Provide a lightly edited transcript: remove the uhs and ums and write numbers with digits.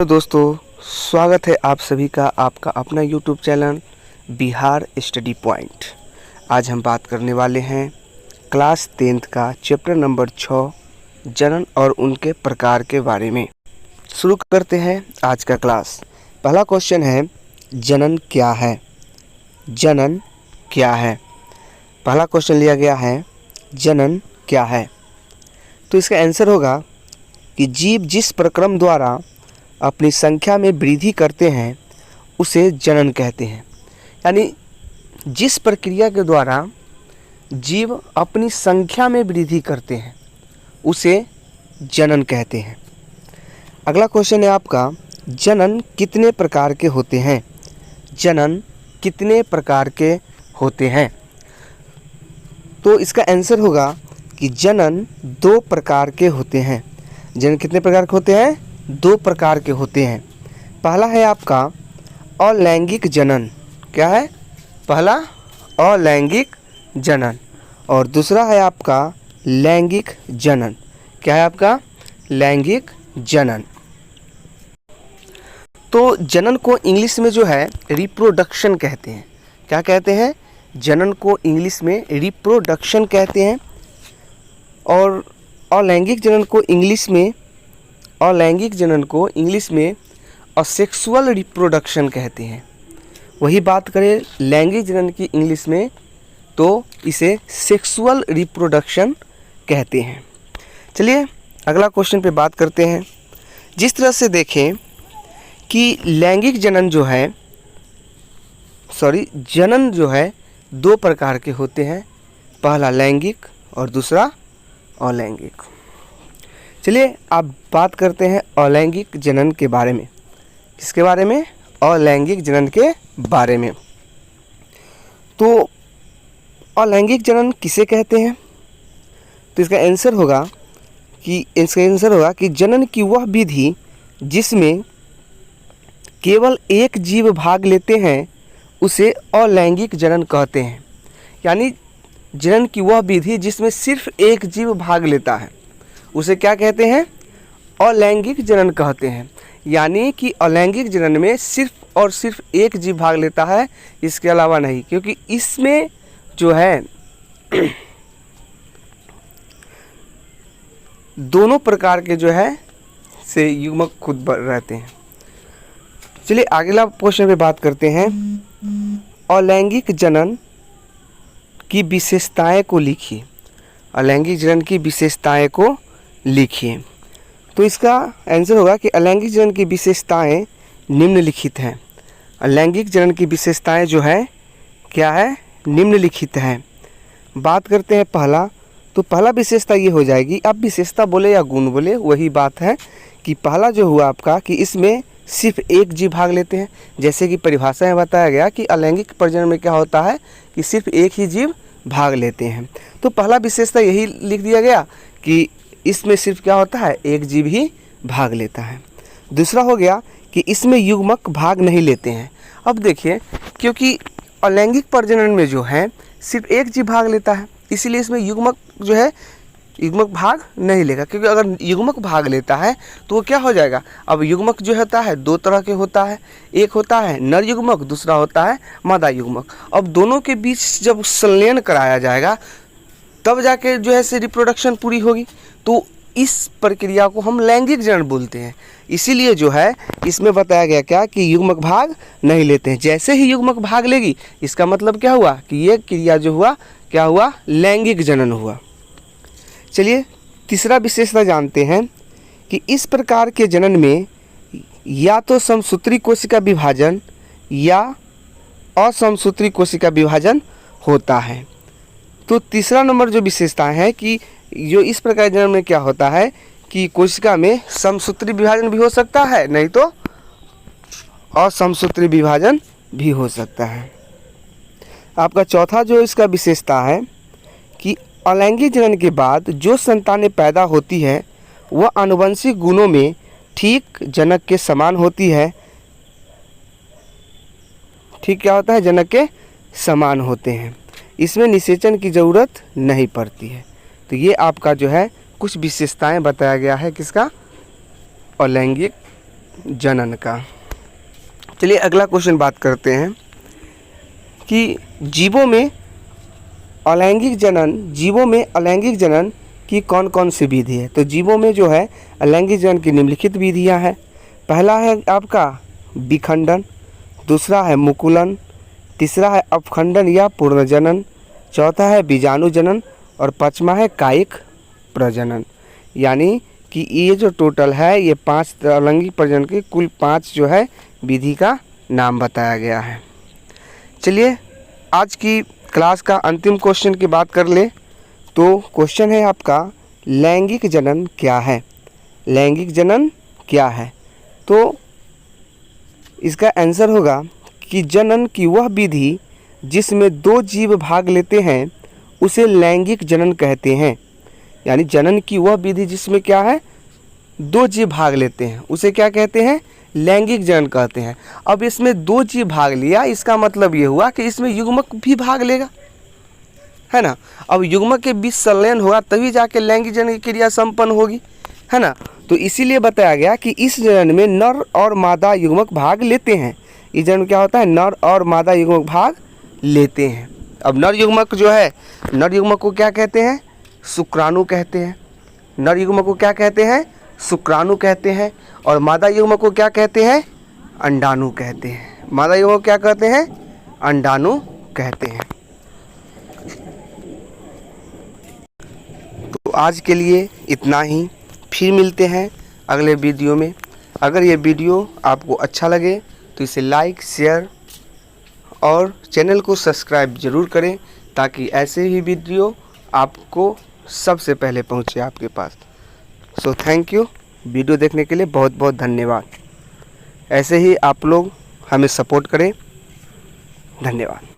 तो दोस्तों, स्वागत है आप सभी का आपका अपना YouTube channel Bihar study point. आज हम बात करने वाले हैं क्लास 10th का चैप्टर नंबर 6 जनन और उनके प्रकार के बारे में। शुरू करते हैं आज का क्लास। पहला क्वेश्चन है, जनन क्या है? जनन क्या है? पहला क्वेश्चन लिया गया है, जनन क्या है? तो इसका आंसर होगा कि जीव जिस प्रक्रम द्वारा अपनी संख्या में वृद्धि करते हैं उसे जनन कहते हैं। यानी जिस प्रक्रिया के द्वारा जीव अपनी संख्या में वृद्धि करते हैं उसे जनन कहते हैं। अगला क्वेश्चन है आपका, जनन कितने प्रकार के होते हैं? जनन कितने प्रकार के होते हैं? तो इसका आंसर होगा कि जनन 2 प्रकार के होते हैं। जनन कितने प्रकार के होते हैं? 2 प्रकार के होते हैं। पहला है आपका अलैंगिक जनन। क्या है? पहला अलैंगिक जनन और दूसरा है आपका लैंगिक जनन। क्या है आपका? लैंगिक जनन। तो जनन को इंग्लिश में जो है रिप्रोडक्शन कहते हैं। क्या कहते हैं? जनन को इंग्लिश में रिप्रोडक्शन कहते हैं और अलैंगिक जनन को इंग्लिश में असेक्सुअल रिप्रोडक्शन कहते हैं। वही बात करें लैंगिक जनन की इंग्लिश में तो इसे सेक्सुअल रिप्रोडक्शन कहते हैं। चलिए अगला क्वेश्चन पे बात करते हैं। जिस तरह से देखें कि लैंगिक जनन जो है 2 प्रकार के होते हैं, पहला लैंगिक और दूसरा अलैंगिक। चलिए अब बात करते हैं अलैंगिक जनन के बारे में। किसके बारे में? अलैंगिक जनन के बारे में। तो अलैंगिक जनन किसे कहते हैं? तो इसका आंसर होगा कि जनन की वह विधि जिसमें केवल एक जीव भाग लेते हैं उसे अलैंगिक जनन कहते हैं। यानी जनन की वह विधि जिसमें सिर्फ एक जीव भाग लेता है उसे क्या कहते हैं? अलैंगिक जनन कहते हैं। यानी कि अलैंगिक जनन में सिर्फ और सिर्फ एक जीव भाग लेता है, इसके अलावा नहीं, क्योंकि इसमें जो है दोनों प्रकार के जो है से युग्मक खुद रहते हैं। चलिए अगला क्वेश्चन पे बात करते हैं। अलैंगिक जनन की विशेषताएं को लिखिए। अलैंगिक जनन की विशेषताएं को लिखिए। तो इसका आंसर होगा कि अलैंगिक जनन की विशेषताएं निम्नलिखित हैं। अलैंगिक जनन की विशेषताएं जो है क्या है? निम्नलिखित हैं। बात करते हैं पहला। तो पहला विशेषता ये हो जाएगी, अब विशेषता बोले या गुण बोले वही बात है, कि पहला जो हुआ आपका कि इसमें सिर्फ एक जीव भाग लेते हैं। जैसे कि परिभाषा में बताया गया कि अलैंगिक प्रजनन में क्या होता है कि सिर्फ एक ही जीव भाग लेते हैं। तो पहला विशेषता यही लिख दिया गया कि इसमें सिर्फ क्या होता है? एक जीव ही भाग लेता है। दूसरा हो गया कि इसमें युग्मक भाग नहीं लेते हैं। अब देखिए, क्योंकि अलैंगिक प्रजनन में जो है सिर्फ एक जीव भाग लेता है, इसीलिए इसमें युग्मक भाग नहीं लेगा। क्योंकि अगर युग्मक भाग लेता है तो वो क्या हो जाएगा? अब युग्मक जो होता है 2 तरह के होता है। एक होता है नर युग्मक, दूसरा होता है मादा युग्मक। अब दोनों के बीच जब संलयन कराया जाएगा तब जाके जो है से रिप्रोडक्शन पूरी होगी। तो इस प्रक्रिया को हम लैंगिक जनन बोलते हैं। इसीलिए जो है इसमें बताया गया क्या कि युग्मक भाग नहीं लेते हैं। जैसे ही युग्मक भाग लेगी इसका मतलब क्या हुआ कि ये क्रिया जो हुआ क्या हुआ? लैंगिक जनन हुआ। चलिए तीसरा विशेषता जानते हैं कि इस प्रकार के जनन में या तो समसूत्री कोशिका विभाजन या असमसूत्री कोशिका विभाजन होता है। तो तीसरा नंबर जो विशेषता है कि जो इस प्रकार जनन में क्या होता है कि कोशिका में समसूत्री विभाजन भी हो सकता है, नहीं तो असमसूत्री विभाजन भी हो सकता है। आपका चौथा जो इसका विशेषता है कि अलैंगिक जनन के बाद जो संतानें पैदा होती है वह आनुवंशिक गुणों में ठीक जनक के समान होती है। ठीक क्या होता है? जनक के समान होते हैं। इसमें निषेचन की ज़रूरत नहीं पड़ती है। तो ये आपका जो है कुछ विशेषताएं बताया गया है किसका? अलैंगिक जनन का। चलिए अगला क्वेश्चन बात करते हैं कि जीवों में अलैंगिक जनन की कौन कौन सी विधि है। तो जीवों में जो है अलैंगिक जनन की निम्नलिखित विधियां हैं। पहला है आपका विखंडन, दूसरा है मुकुलन, तीसरा है अपखंडन या पूर्णजनन, चौथा है बीजाणु जनन और पांचवा है कायिक प्रजनन। यानी कि ये जो टोटल है ये 5 अलैंगिक प्रजनन की कुल 5 जो है विधि का नाम बताया गया है। चलिए आज की क्लास का अंतिम क्वेश्चन की बात कर ले तो क्वेश्चन है आपका लैंगिक जनन क्या है। लैंगिक जनन क्या है? तो इसका आंसर होगा कि जनन की वह विधि जिसमें 2 जीव भाग लेते हैं उसे लैंगिक जनन कहते हैं। यानी जनन की वह विधि जिसमें क्या है 2 जीव भाग लेते हैं उसे क्या कहते हैं? लैंगिक जनन कहते हैं। अब इसमें 2 जीव भाग लिया, इसका मतलब ये हुआ कि इसमें युग्मक भी भाग लेगा, है ना। अब युग्मक के बीच संलयन होगा तभी जाके लैंगिक जनन की क्रिया संपन्न होगी, है ना। तो इसीलिए बताया गया कि इस जनन में नर और मादा युग्मक भाग लेते हैं। इस जनन क्या होता है? नर और मादा युग्मक भाग लेते हैं। अब नर युग्मक जो है, नर युग्मक को क्या कहते हैं? शुक्राणु कहते हैं। नर युग्मक को क्या कहते हैं? शुक्राणु कहते हैं। और मादा युग्मक को क्या कहते हैं? अंडाणु कहते हैं। मादा युग्मक को क्या कहते हैं? अंडाणु कहते हैं। तो आज के लिए इतना ही, फिर मिलते हैं अगले वीडियो में। अगर ये वीडियो आपको अच्छा लगे तो इसे लाइक, शेयर और चैनल को सब्सक्राइब ज़रूर करें ताकि ऐसे ही वीडियो आपको सबसे पहले पहुंचे आपके पास। सो थैंक यू, वीडियो देखने के लिए बहुत बहुत धन्यवाद। ऐसे ही आप लोग हमें सपोर्ट करें। धन्यवाद।